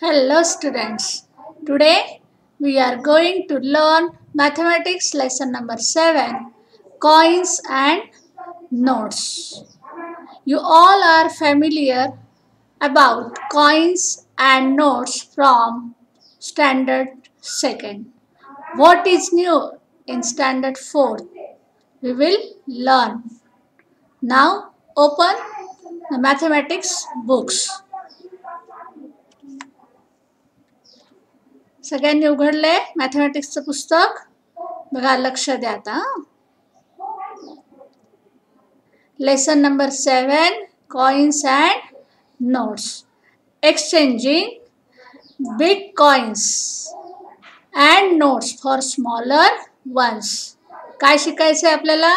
Hello students, today we are going to learn mathematics lesson number 7, coins and notes. You all are familiar about coins and notes from standard 2nd. What is new in standard 4th? We will learn. Now open the mathematics books. सगळ्यांनी उघडले मॅथमॅटिक्सचं पुस्तक बघा लक्ष द्या आता lesson number 7 coins and notes exchanging big coins and notes for smaller ones काय शिकायचं आहे आपल्याला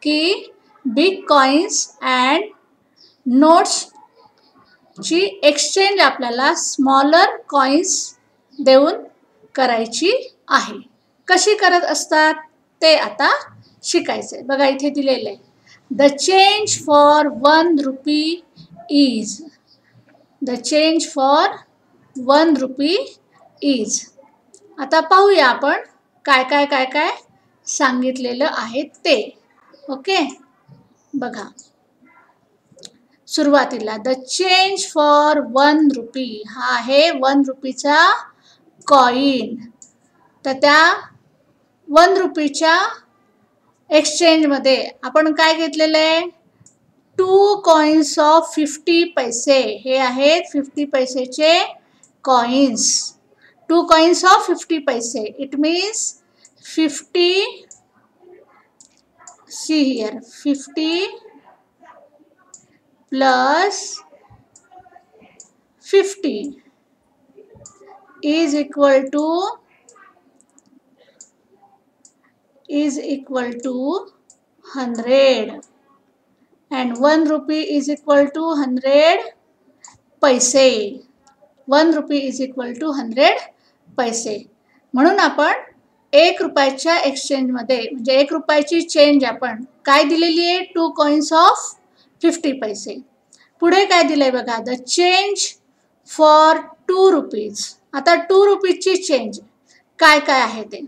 की बिग कॉइन्स अँड नोट्स ची एक्सचेंज आपल्याला स्मॉलर कॉइन्स देऊन करायची आहे. कशी करत असतात ते आता शिकायचे. बघा इथे दिलेले आहे. The change for 1 RuPay is. The change for 1 RuPay is. आता पाहूया आपण काय काय काय काय सांगितलेलं आहे ते. ओके बघा सुरुवातीला द चेंज फॉर 1 रुपी हा आहे 1 रुपीचा कॉइन. तर त्या 1 रुपीच्या एक्सचेंजमध्ये आपण काय घेतलेलं आहे 2 कॉइन्स ऑफ 50 पैसे. हे आहेत 50 पैसेचे कॉइन्स. 2 कॉइन्स ऑफ 50 पैसे. It means 50 see here 50 plus 50 is equal to 100 and 1 rupee is equal to 100 पैसे. 1 रुपी is equal to 100 पैसे. म्हणून आपण 1 रुपयाच्या एक्सचेंजमध्ये म्हणजे 1 रुपयाची चेंज आपण काय दिलेली आहे 2 कॉइन्स ऑफ 50 पैसे. पुढे काय दिलंय बघा द चेंज फॉर 2 रुपीज. आता 2 रुपीजची चेंज काय काय आहे ते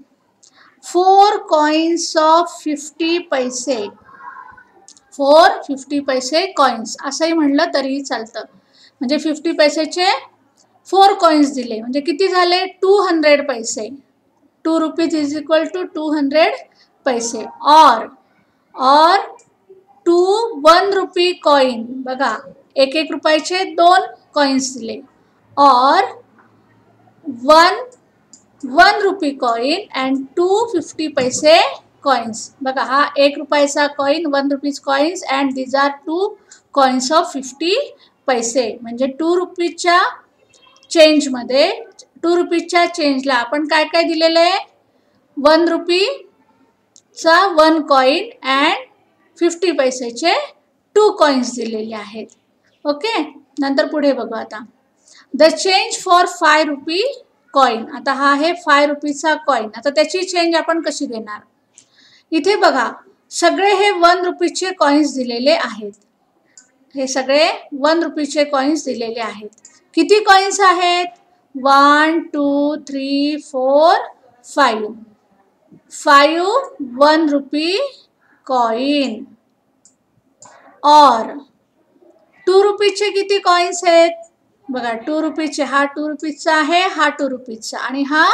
4 कॉइन्स ऑफ 50 पैसे. 4 50 पैसे कॉइन्स असंही म्हणलं तरीही चालतं. म्हणजे 50 पैसेचे 4 कॉइन्स दिले म्हणजे किती झाले 200 पैसे. 2 रुपीज इज इक्वल टू 200 पैसे. और 2 1 रुपी कॉइन. बघा 1 रुपयाचे 2 कॉइन्स दिले. और 1 रुपी कॉइन अँड 2 50 पैसे कॉइन्स. बघा हा 1 रुपयाचा coin 1 rupees coins and these are 2 coins of 50 पैसे. म्हणजे 2 रुपीच्या चेंजमध्ये 2 रुपीच्या चेंजला आपण काय काय दिलेलं आहे 1 रुपीचा 1 कॉइन अँड 50 पैसेचे 2 कॉइन्स दिलेले आहेत. ओके नंतर पुढे बघू आता the change for 5 rupee coin. आता हा आहे 5 रुपीचा कॉइन. आता त्याची चेंज आपण कशी देणार. इथे बघा सगळे हे 1 रुपीचे कॉइन्स दिलेले आहेत. हे सगळे 1 रुपीचे कॉइन्स दिलेले आहेत. किती कॉइन्स आहेत 1 2 3 4 5. 1 रुपी कॉइन. और 2 रुपीचे किती कॉइन्स आहेत बघा 2 रुपीचे हा 2 रुपीचा आहे हा 2 रुपीचा आणि हा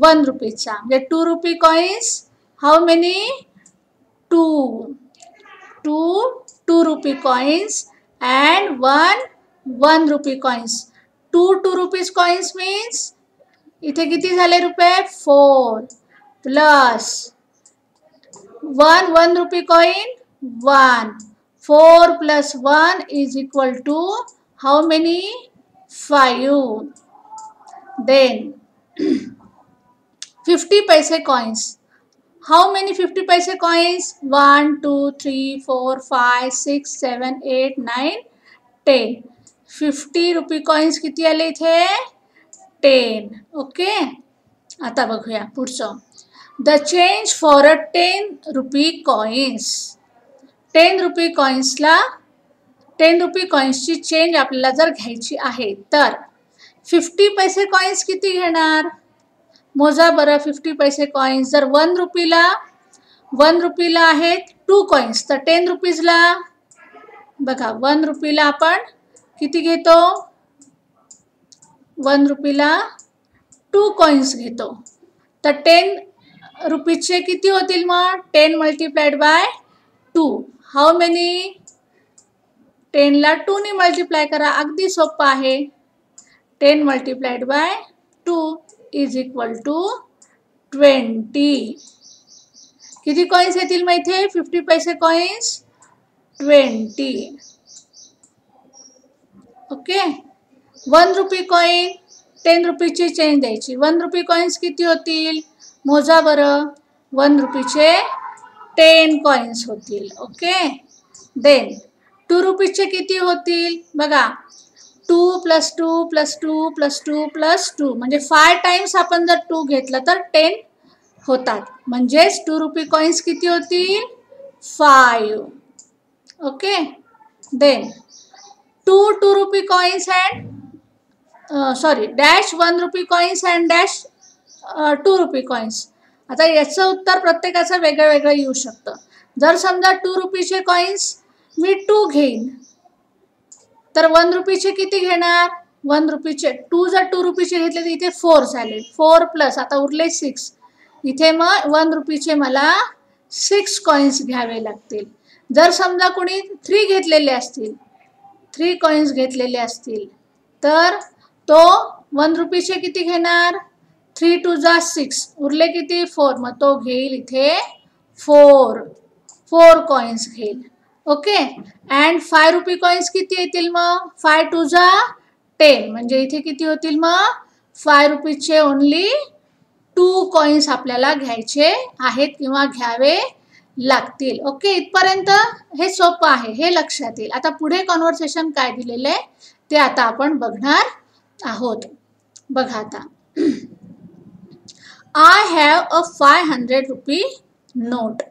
1 रुपीचा. म्हणजे 2 rupee coins how many 2 rupee coins and 1 rupee coins. 2 rupees coins means इथे किती झाले रुपये 4 plus 1 rupee coin 1. 4 plus 1 is equal to how many 5. Then 50 paise coins. How many 50 paise coins 1 2 3 4 5 6 7 8 9 10. 50 rupee coins किती आले इथे 10. ओके आता बघूया पुढचं the change for a 10 rupee coins. 10 rupee कॉइन्सला 10 रुपी कॉइन्सची चेंज आपल्याला जर घ्यायची आहे तर 50 पैसे कॉइन्स किती घेणार? मोजा बरं 50 पैसे कॉइन्स. जर 1 रुपीला आहेत 2 कॉइन्स, तर 10 रुपीजला बघा 1 रुपीला आपण किती घेतो? 1 रुपीला 2 कॉइन्स घेतो. तर 10 रुपीजचे किती होतील मग? 10 मल्टिप्लाइड बाय 2. How many? 10 ला 2 ने मल्टिप्लाय करा. अगदी सोपं आहे. 10 multiplied by 2 is equal to 20. किती कॉइन्स येतील मग इथे? 50 पैसे कॉइन्स 20. ओके. 1 रुपी कॉइन 10 रुपीची चेंज द्यायची. 1 रुपी कॉइन्स किती होतील? मोजा बरं. 1 रुपीचे 10 कॉइन्स होतील. ओके. देन 2 रुपीचे किती होतील? बघा 2 + 2 + 2 + 2 + 2 म्हणजे 5 टाइम्स आपण जर 2 घेतलं तर 10 होतात. म्हणजेच 2 रुपी कॉइन्स किती होतील? 5. Okay. Then 2 rupee coins and dash 1 rupee coins and dash 2 rupee coins. आता याचं उत्तर प्रत्येकाचं वेगळं वेगळं येऊ शकतं. जर समजा 2 रुपीचे कॉइन्स मी 2 घेईन, तर 1 रुपीचे किती घेणार? 1 रुपीचे 2 जर 2 रुपीचे घेतले तर इथे 4 झाले. 4 प्लस आता उरले 6. इथे मग 1 रुपीचे मला 6 कॉइन्स घ्यावे लागतील. जर समजा कोणी 3 घेतलेले असतील, 3 कॉइन्स घेतलेले असतील, तर तो 1 रुपीचे किती घेणार? 3 × 2 = 6. उरले किती? 4. मग तो घेईल इथे 4 कॉइन्स घेईल. ओके. अँड 5 रुपी कॉइन्स किती येतील मग? 5 × 2 = 10. म्हणजे इथे किती होतील मग? 5 रुपीचे ओनली 2 कॉइन्स आपल्याला घ्यायचे आहेत किंवा घ्यावे लागतील. ओके. इथपर्यंत हे सोपं आहे, हे लक्षात येईल. आता पुढे कॉन्व्हर्सेशन काय दिलेलं आहे ते आता आपण बघणार आहोत. बघा आता. I have a 500 rupee note.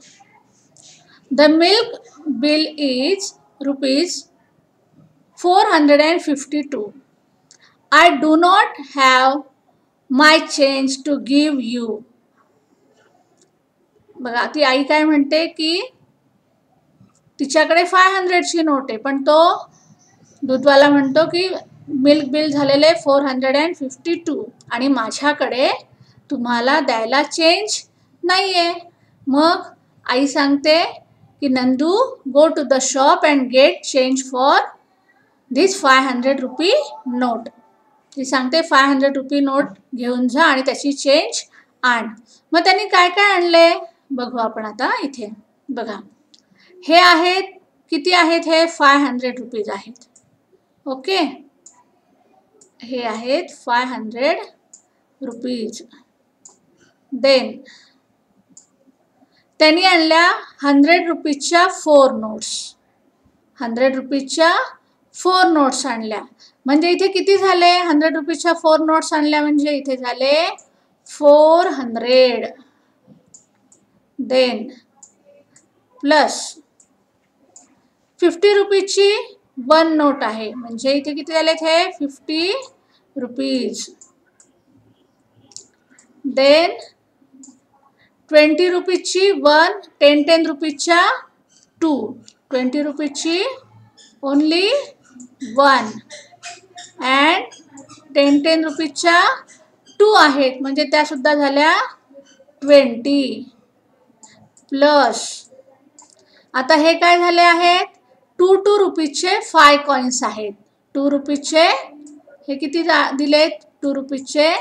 The milk bill is rupees 452. I do not have my change to give you. बघा ती आई काय म्हणते की तिच्याकडे 500ची नोट आहे, पण तो दूधवाला म्हणतो की मिल्क बिल झालेले 452 आणि माझ्याकडे तुम्हाला द्यायला चेंज नाही आहे. मग आई सांगते की Nandu go to the shop and get change for this 500 rupee note. ती सांगते 500 रुपी नोट घेऊन जा आणि त्याची चेंज आण. मग त्यांनी काय काय आणले बघू आपण आता. इथे बघा हे आहेत, किती आहेत? हे 500 रुपीज आहेत. ओके. हे आहेत 500 रुपीज. देन त्यांनी आणल्या 100 रुपीजच्या 4 नोट्स. 100 रुपीजच्या 4 नोट्स आणल्या. म्हणजे इथे किती झाले? 100 रुपीजच्या 4 नोट्स आणल्या म्हणजे इथे झाले 400. देन प्लस 50 रुपीजची 1 नोट आहे म्हणजे इथे किती झाले? हे 50 रुपीज. देन 20 रुपीजची 1, 10 रुपीजच्या 2, 20 रुपीजची ओनली 1 अँड 10 रुपीजच्या 2 आहेत म्हणजे त्या सुद्धा झाल्या 20. प्लस आता हे काय झाले आहेत? 2 रुपीजचे 5 कॉइन्स आहेत. 2 रुपीजचे हे किती दिलेत? 2 रुपीजचे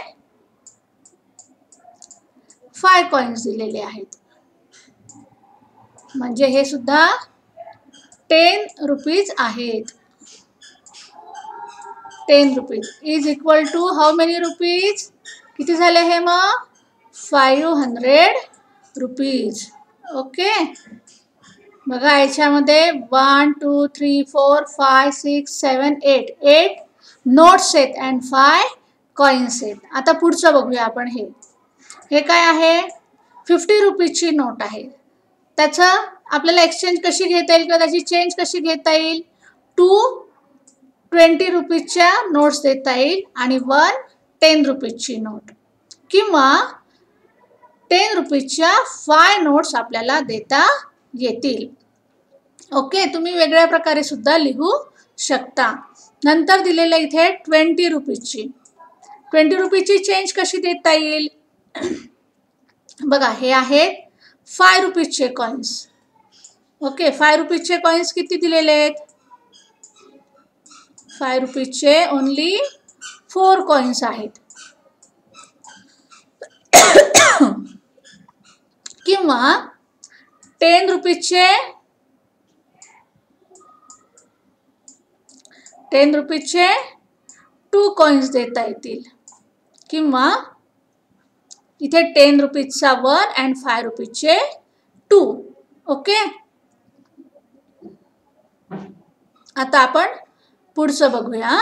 5 कॉइन्स दिलेले आहेत. म्हणजे हे सुद्धा 10 रुपीज आहेत. 10 rupees is equal to how many rupees? किती झाले हे मग? 500 रुपीज. ओके. बघा याच्यामध्ये 1 2 3 4 5 6 7 8 नोट्स आहेत अँड 5 कॉइन्स आहेत. आता पुढचं बघूया आपण. हे काय आहे? 50 रुपीजची नोट आहे. त्याचं आपल्याला एक्सचेंज कशी घेता येईल किंवा त्याची चेंज कशी घेता येईल? 2 20 रुपीजच्या नोट्स देता येईल आणि 1 10 रुपीजची नोट, किंवा 10 रुपीजच्या 5 नोट्स आपल्याला देता येतील. ओके, तुम्ही वेगळ्या प्रकारे सुद्धा लिहू शकता. नंतर दिलेलं इथे 20 रुपीजची. 20 रुपीजची चेंज कशी देता येईल? बघा, हे आहेत 5 रुपीजचे कॉइन्स. ओके, 5 रुपीजचे कॉइन्स किती दिलेले आहेत? 5 रुपीजचे ओनली 4 कॉइन्स आहेत. किंवा 10 रुपीजचे 2 कॉइन्स देता येतील, किंवा इथे 10 रुपीजचा 1 अँड 5 रुपीजचे 2. ओके, आता आपण पुढचं बघूया.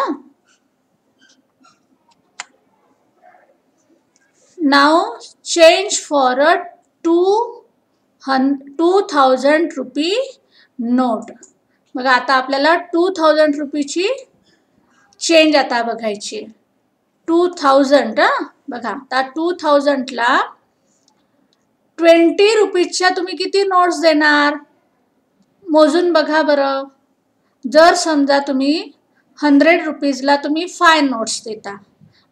Now change for a 2000 rupee note. बघा, आता आपल्याला 2000 रुपीची चेंज आता बघायची. 2000 बघा, आता 2000ला 20 रुपीजच्या तुम्ही किती नोट्स देणार? मोजून बघा बरं. जर समजा तुम्ही 100 रुपीजला तुम्ही 5 नोट्स देता,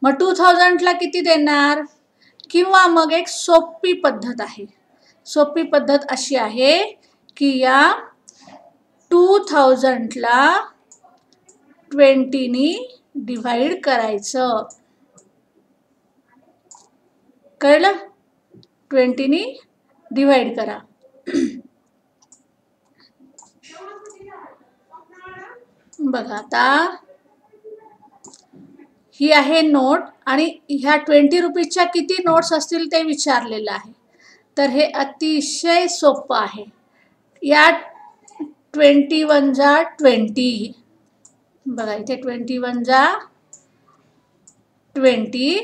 मग 2000ला किती देणार? किंवा मग एक सोपी पद्धत आहे. सोपी पद्धत अशी आहे की या 2000ला 20नी डिवाइड करायचं. कळलं? 20नी डिवाइड करा. बघा, आता ही आहे नोट आणि ह्या 20 रुपीजच्या किती नोट्स असतील ते विचारलेलं आहे. तर हे अतिशय सोपं आहे. या 21 जा 20. बघा, इथे 21 जा 20.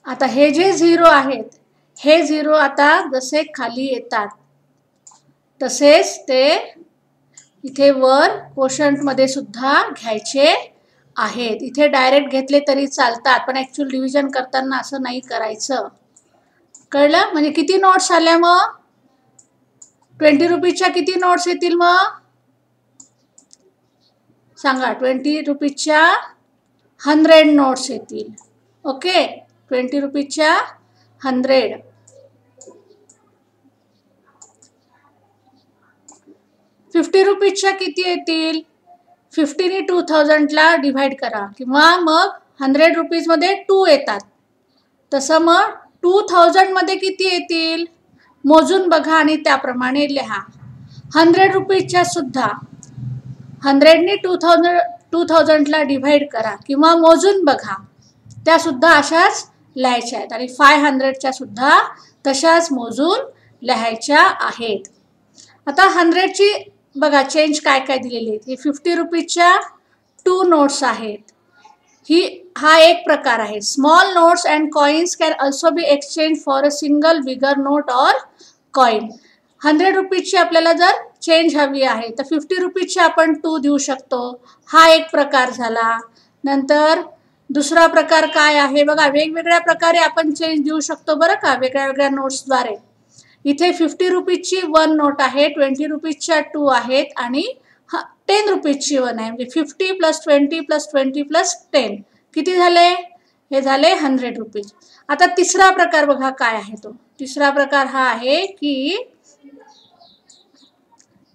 आता हे जे 0 आहेत, हे 0 आता जसे खाली येतात तसेच ते इथे वर कोशंटमध्ये सुद्धा घ्यायचे आहेत. इथे डायरेक्ट घेतले तरी चालतात, पण ॲक्च्युअल डिव्हिजन करताना असं नाही करायचं. कळलं? म्हणजे किती नोट्स आल्या मग? 20 रुपीजच्या किती नोट्स येतील मग? सांगा. 20 रुपीजच्या 100 नोट्स येतील. ओके, 20 रुपीजच्या 100. 50 रुपीजच्या किती येतील? 50नी 2000ला डिवाइड करा, किंवा मग 100 रुपीजमध्ये 2 येतात, तसं मग 2000 मध्ये किती येतील? मोजून बघा आणि त्याप्रमाणे लिहा. 100 रुपीजच्या सुद्धा 100नी 2000ला डिवाइड करा, किंवा मोजून बघा. त्या सुद्धा अशाच लिहायच्या आहेत. आणि 500च्या सुद्धा तशाच मोजून लिहायच्या आहेत. आता 100ची बघा चेंज काय काय दिलेली आहेत. हे 50 रुपीजच्या 2 नोट्स आहेत. हा एक प्रकार आहे. Small notes and coins can also be exchange for a single bigger note or coin. 100 रुपीजची आपल्याला जर चेंज हवी आहे तर 50 रुपीजची आपण 2 देऊ शकतो. हा एक प्रकार झाला. नंतर दुसरा प्रकार काय आहे बघा, वेगवेगळ्या प्रकारे आपण चेंज देऊ शकतो बरं का, वेगळ्या वेगळ्या नोट्सद्वारे. इथे 50 रुपीजची 1 नोट आहे, 20 रुपीजच्या 2 आहेत आणि 10 रुपीजची 1 आहे. म्हणजे 50 + 20 + 20 + 10 किती झाले? हे झाले 100 रुपीज. आता तिसरा प्रकार बघा काय आहे तो. तिसरा प्रकार हा आहे की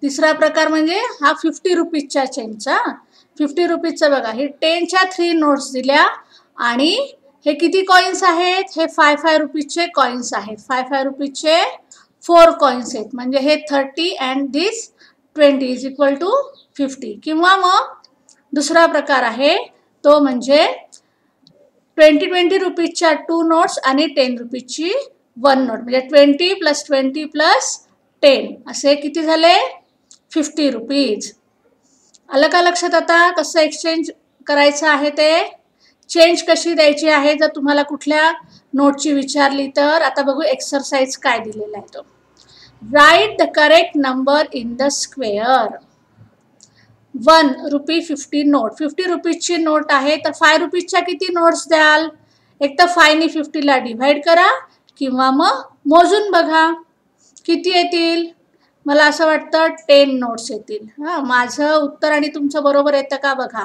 तिसरा प्रकार म्हणजे हा 50 रुपीजच्या चेंजचा. 50 रुपीजचा बघा, हे 10च्या 3 नोट्स दिल्या आणि हे किती कॉइन्स आहेत? हे 5 रुपीजचे कॉइन्स आहेत. 5 रुपीजचे 4 कॉइन्स आहेत. म्हणजे हे 30 अँड दिस 20 = 50. किंवा मग दुसरा प्रकार आहे तो म्हणजे 20 रुपीजच्या 2 नोट्स आणि 10 रुपीजची 1 नोट. म्हणजे 20 + 20 + 10 असे किती झाले? 50 रुपीज. आलं का लक्षात आता कसं एक्सचेंज करायचं आहे ते? चेंज कशी द्यायची आहे? जर तुम्हाला कुठल्या नोटची विचारली तर. आता बघू एक्सरसाइज काय दिलेला आहे तो. Right the correct number in the square. 1 rupee 50 note, 50 रुपीजची नोट आहे तर 5 रुपीजच्या किती नोट्स द्याल? एक तर 5 ने 50ला डिव्हाइड करा किंवा मग मोजून बघा किती येतील. मला असं वाटतं 10 नोट्स येतील. हां, माझं उत्तर आणि तुमचं बरोबर येतं का बघा.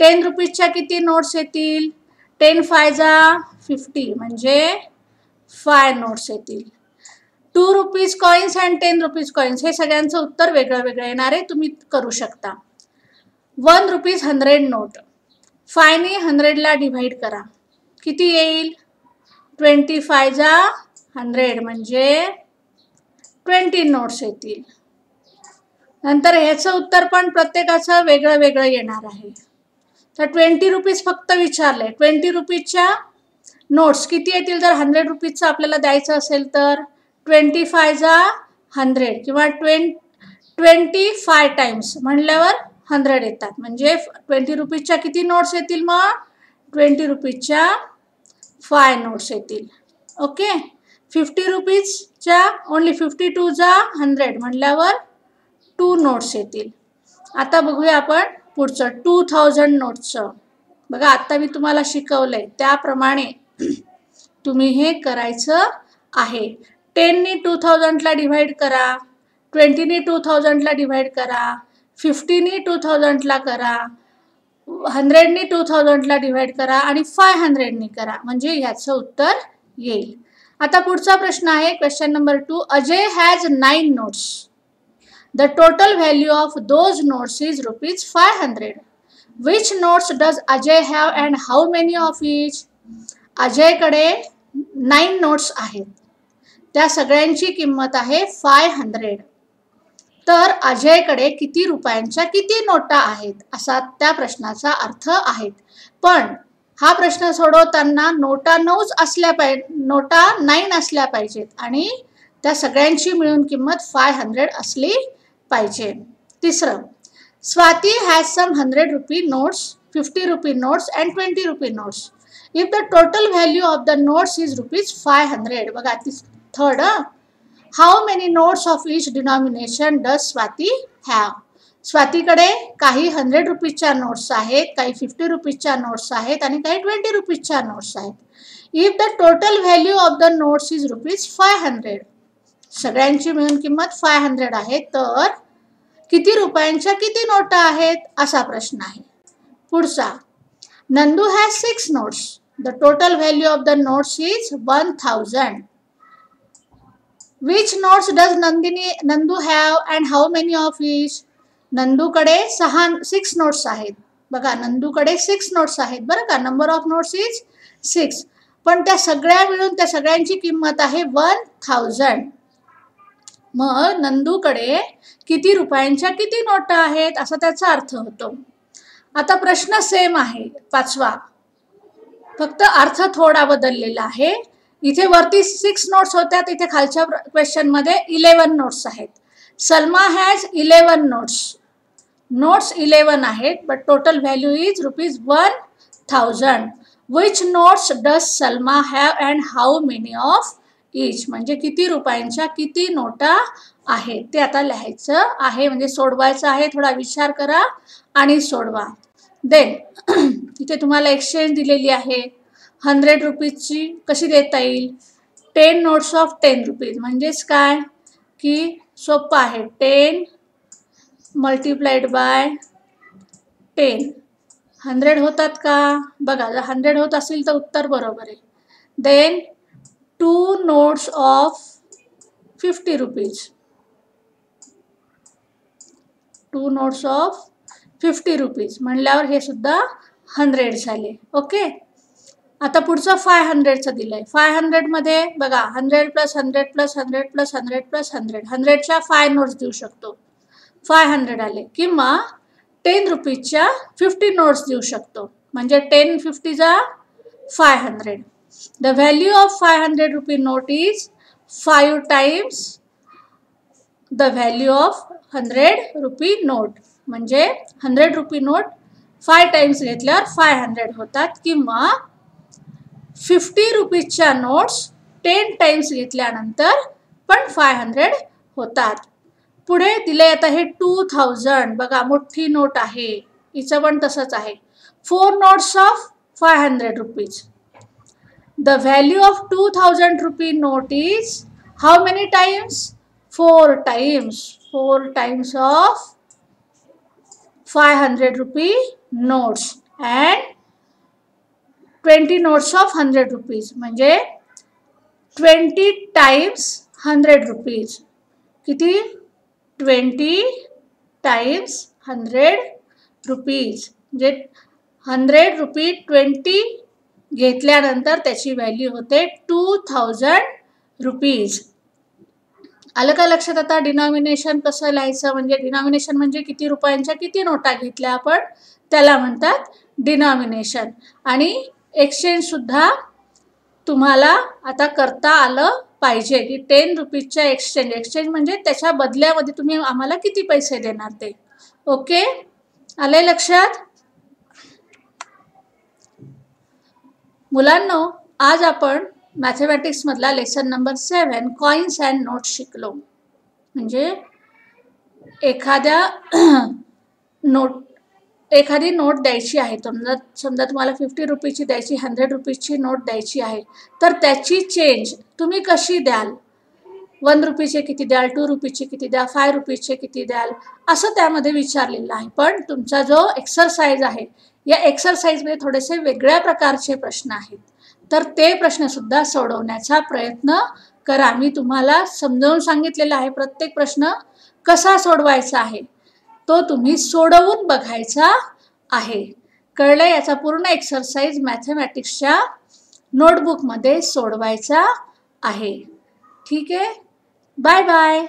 10 रुपीजच्या किती नोट्स येतील? 10 5 50 म्हणजे 5 नोट्स येतील. 2 rupees coins and 10 rupees coins हे सगळ्यांचं उत्तर वेगळं वेगळं येणार आहे. तुम्ही करू शकता. 1 रुपीज 100 नोट, 5 ने 100ला डिव्हाइड करा किती येईल? 20 5 100 म्हणजे 20 नोट्स येतील. नंतर ह्याचं उत्तर पण प्रत्येकाचं वेगळं वेगळं येणार आहे. तर 20 रुपीज फक्त विचारले. 20 रुपीजच्या नोट्स किती येतील जर 100 रुपीजचं आपल्याला द्यायचं असेल तर? 20 5 100 किंवा 25 टाइम्स म्हणल्यावर 100 येतात. म्हणजे 20 रुपीजच्या किती नोट्स येतील मग? 20 रुपीजच्या 5 नोट्स येतील. ओके. 50 रुपीजच्या ओनली 52 100 म्हणल्यावर 2 नोट्स येतील. आता बघूया आपण पुढचं 2000 नोट्सचं. बघा आता मी तुम्हाला शिकवलंय त्याप्रमाणे तुम्ही हे करायचं आहे. 10 ने 2000ला डिव्हाइड करा, 20 ने 2000ला डिव्हाइड करा, 50 ने 2000ला करा, 100 ने 2000ला डिव्हाइड करा आणि 500 ने करा म्हणजे ह्याचं उत्तर येईल. आता पुढचा प्रश्न आहे question number 2. Ajay has 9 notes. The total value of those notes is rupees 500. Which notes does Ajay have and how many of each? अजयकडे 9 नोट्स आहेत, त्या सगळ्यांची किंमत आहे 500. तर अजयकडे किती रुपयांच्या किती नोटा आहेत असा त्या प्रश्नाचा अर्थ आहे. पण हा प्रश्न सोडवताना नोटा 9 असल्या पाहिजेत आणि त्या सगळ्यांची मिळून किंमत 500 असली पाहिजे. तिसरं, Swati has some 100 rupee notes, 50 rupee notes and 20 rupee notes. If the total value of the notes is rupees 500. बघा third, how many notes of each denomination does Swati have? स्वातीकडे काही 100 रुपीजच्या नोट्स आहेत, काही 50 रुपीजच्या नोट्स आहेत आणि काही 20 रुपीजच्या नोट्स आहेत. If the total value of the notes is rupees 500, सगळ्यांची मिळून किंमत 500 आहे, तर किती रुपयांच्या किती नोटा आहेत असा प्रश्न आहे. पुढचा, Nandu has 6 notes. The total value of the notes is 1000. Which notes does Nandu have and how many of each? नंदूकडे 6 नोट्स आहेत. बघा नंदूकडे 6 नोट्स आहेत बरं का. Number of notes is 6. पण त्या सगळ्या मिळून त्या सगळ्यांची किंमत आहे 1000. मग नंदूकडे किती रुपयांच्या किती नोटा आहेत असा त्याचा अर्थ होतो. आता प्रश्न सेम आहे 5वा, फक्त अर्थ थोडा बदललेला आहे. इथे वरती 6 नोट्स होत्या, इथे खालच्या क्वेश्चनमध्ये 11 नोट्स आहेत. Salma has 11 notes. नोट्स 11 आहेत but total value is rupees 1000. Which notes does Salma have and how many of इच? म्हणजे किती रुपयांच्या किती नोटा आहेत ते आता लिहायचं आहे, म्हणजे सोडवायचं आहे. थोडा विचार करा आणि सोडवा. देन इथे तुम्हाला एक्सचेंज दिलेली आहे. 100 रुपीजची कशी देता येईल? 10 नोट्स ऑफ 10 रुपीज म्हणजेच काय की सोपं आहे. 10 मल्टिप्लाइड बाय 10. 100 होतात का? बघा जर 100 होत असेल तर उत्तर बरोबर आहे. Then 2 notes of 50 rupees. 2 notes of 50 rupees म्हणल्यावर हे सुद्धा 100 झाले. ओके. आता पुढचं 500चं दिलंय. 500 मध्ये बघा 100 plus 100 plus 100 plus 100 plus 100. 100च्या 5 notes देऊ शकतो. 500 आले. किंवा 10 रुपीजच्या 50 नोट्स देऊ शकतो. म्हणजे 10 50 500. The value of 500 rupee note is 5 times the value of 100 rupee note. म्हणजे 100 रुपी नोट 5 टाइम्स घेतल्यावर 500 होतात. किंवा 50 रुपीजच्या नोट्स 10 टाइम्स घेतल्यानंतर पण 500 होतात. पुढे दिले आता हे 2000, बघा मोठी नोट आहे, हिचं पण तसंच आहे. 4 notes of 500 rupees. The value of 2000 rupee note is how many times? 4 times. 4 times of 500 rupee notes and 20 notes of 100 rupees. म्हणजे 20 times 100 rupees. किती? 20 times 100 rupees. म्हणजे 100 रुपये 20 घेतल्यानंतर त्याची व्हॅल्यू होते 2000 रुपीज. आलं का लक्षात? आता डिनॉमिनेशन कसं लिहायचं, म्हणजे डिनॉमिनेशन म्हणजे किती रुपयांच्या किती नोटा घेतल्या आपण, त्याला म्हणतात डिनॉमिनेशन. आणि एक्सचेंज सुद्धा तुम्हाला आता करता आलं पाहिजे की 10 रुपीजच्या एक्सचेंज म्हणजे त्याच्या बदल्यामध्ये तुम्ही आम्हाला किती पैसे देणार ते. ओके, आलंय लक्षात? मुलांनो, आज आपण मॅथमॅटिक्समधला lesson number 7 coins and notes शिकलो. म्हणजे एखादी नोट द्यायची आहे, समजा तुम्हाला 50 रुपीची द्यायची, 100 रुपीची नोट द्यायची आहे, तर त्याची चेंज तुम्ही कशी द्याल? 1 रुपीचे किती द्याल, 2 रुपीचे किती द्याल, 5 रुपीचे किती द्याल, असं त्यामध्ये विचारलेलं आहे. पण तुमचा जो एक्सरसाइज आहे, या एक्सरसाइजमध्ये थोडेसे वेगळ्या प्रकारचे प्रश्न आहेत, तर ते प्रश्नसुद्धा सोडवण्याचा प्रयत्न करा. मी तुम्हाला समजावून सांगितलेलं आहे प्रत्येक प्रश्न कसा सोडवायचा आहे, तो तुम्ही सोडवून बघायचा आहे. कळलं? याचा पूर्ण एक्सरसाइज मॅथमॅटिक्सच्या नोटबुकमध्ये सोडवायचा आहे. ठीक आहे, बाय बाय.